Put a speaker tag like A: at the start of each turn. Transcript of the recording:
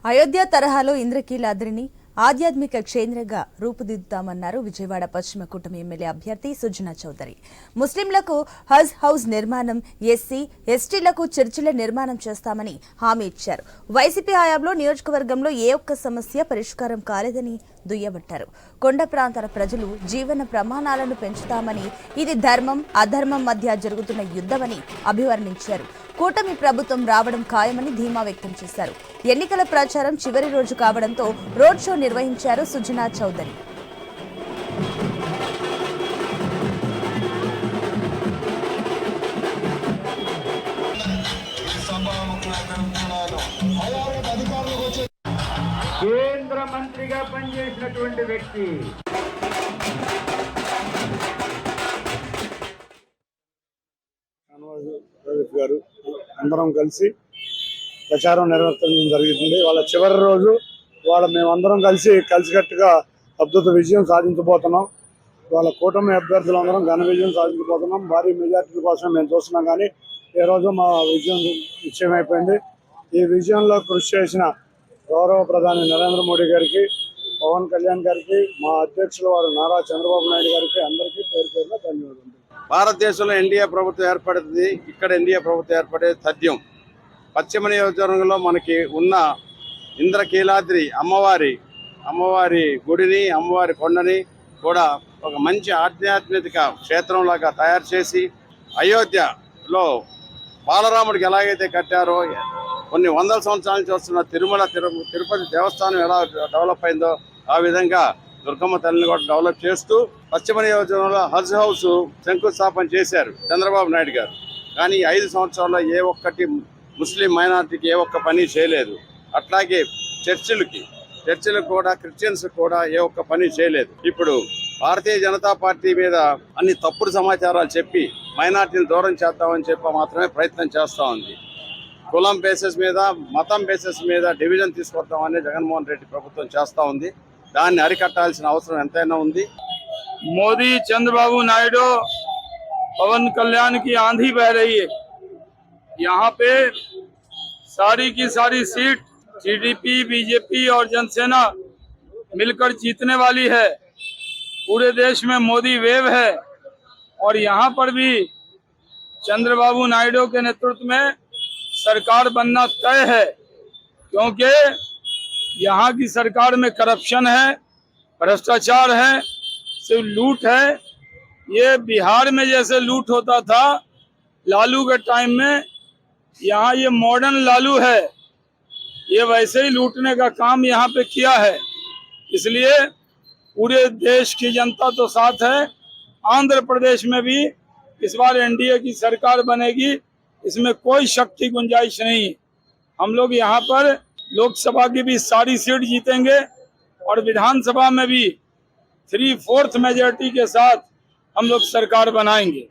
A: అయోధ్య తరహాలో ఇంద్రకీలాద్రిని ఆధ్యాత్మిక కేంద్రంగా రూపుదిద్దుతామన్నారు విజయవాడ పశ్చిమ కూటమి ఎమ్మెల్యే అభ్యర్థి సుజనా చౌదరి. ముస్లింలకు హజ్ హౌస్ నిర్మాణం, ఎస్సీ ఎస్టీలకు చర్చిల నిర్మాణం చేస్తామని హామీ ఇచ్చారు. వైసీపీ హయాంలో నియోజకవర్గంలో ఏ ఒక్క సమస్య పరిష్కారం కాలేదని దుయ్యబట్టారు. కొండ ప్రాంతాల ప్రజలు జీవన ప్రమాణాలను పెంచుతామని, ఇది ధర్మం అధర్మం మధ్య జరుగుతున్న యుద్ధమని అభివర్ణించారు. కూటమి ప్రభుత్వం రావడం ఖాయమని ధీమా వ్యక్తం చేశారు. ఎన్నికల ప్రచారం చివరి రోజు కావడంతో రోడ్ షో నిర్వహించారు సుజనా చౌదరి.
B: కేంద్ర మంత్రిగా పనిచేసినటువంటి వ్యక్తి
C: గారు అందరం కలిసి ప్రచారం నిర్వర్తించడం జరుగుతుంది. వాళ్ళ చివరి రోజు మేమందరం కలిసికట్టుగా అద్భుత విజయం సాధించబోతున్నాం. వాళ్ళ కూటమి అభ్యర్థులందరం ఘన విజయం సాధించబోతున్నాం. భారీ మెజార్టీ కోసం మేము చూస్తున్నాం, కానీ ఈ రోజు మా విజయం నిశ్చయమైపోయింది. ఈ విజయంలో కృషి చేసిన గౌరవ ప్రధాని నరేంద్ర మోడీ గారికి, పవన్ కళ్యాణ్ గారికి, మా అధ్యక్షులు వారు నారా చంద్రబాబు నాయుడు గారికి అందరికీ పేరు పేరున ధన్యవాదాలు.
D: భారతదేశంలో ఎన్డీఏ ప్రభుత్వం ఏర్పడుతుంది. ఇక్కడ ఎన్డీఏ ప్రభుత్వం ఏర్పడేది తథ్యం. పశ్చిమ నియోజకవర్గంలో మనకి ఉన్న ఇంద్రకీలాద్రి అమ్మవారి గుడిని, అమ్మవారి కొండని కూడా ఒక మంచి ఆధ్యాత్మిక క్షేత్రంలాగా తయారు చేసి, అయోధ్యలో బాలరాముడికి ఎలాగైతే కట్టారో, కొన్ని వందల సంవత్సరాల నుంచి వస్తున్న తిరుపతి దేవస్థానం ఎలా డెవలప్ అయిందో ఆ విధంగా దుర్గమ్మ తల్లిని కూడా డెవలప్ చేస్తూ పశ్చిమ నియోజకవర్గంలో హజ్ హౌస్ శంకుస్థాపన చేశారు చంద్రబాబు నాయుడు గారు. కానీ 5 సంవత్సరాల్లో ఏ ఒక్కటి ముస్లిం మైనారిటీకి ఏ ఒక్క పని చేయలేదు. అట్లాగే చర్చిలకు కూడా, క్రిస్టియన్స్ కూడా ఏ ఒక్క పని చేయలేదు. ఇప్పుడు భారతీయ జనతా పార్టీ మీద అన్ని తప్పుడు సమాచారాలు చెప్పి మైనారిటీని దూరం చేద్దామని చెప్పి మాత్రమే ప్రయత్నం చేస్తూ ఉంది. కులం బేసిస్ మీద, మతం బేసిస్ మీద డివిజన్ తీసుకొద్దామని జగన్మోహన్ రెడ్డి ప్రభుత్వం చేస్తూ ఉంది. దాన్ని అరికట్టాల్సిన అవసరం ఎంతైనా ఉంది.
B: मोदी, चंद्रबाबू नायडू, पवन कल्याण की आंधी बह रही है। यहाँ पे सारी की सारी सीट टीडीपी, बीजेपी और जनसेना मिलकर जीतने वाली है। पूरे देश में मोदी वेव है और यहाँ पर भी चंद्रबाबू नायडू के नेतृत्व में सरकार बनना तय है, क्योंकि यहाँ की सरकार में करप्शन है, भ्रष्टाचार है, सिर्फ लूट है। ये बिहार में जैसे लूट होता था लालू के टाइम में, यहाँ ये मॉडर्न लालू है। ये वैसे ही लूटने का काम यहाँ पे किया है। इसलिए पूरे देश की जनता तो साथ है। आंध्र प्रदेश में भी इस बार एनडीए की सरकार बनेगी, इसमें कोई शक की गुंजाइश नहीं। हम लोग यहाँ पर लोकसभा की भी सारी सीट जीतेंगे और विधानसभा में भी 3/4 मेजॉरिटी के साथ हम लोग सरकार बनाएंगे।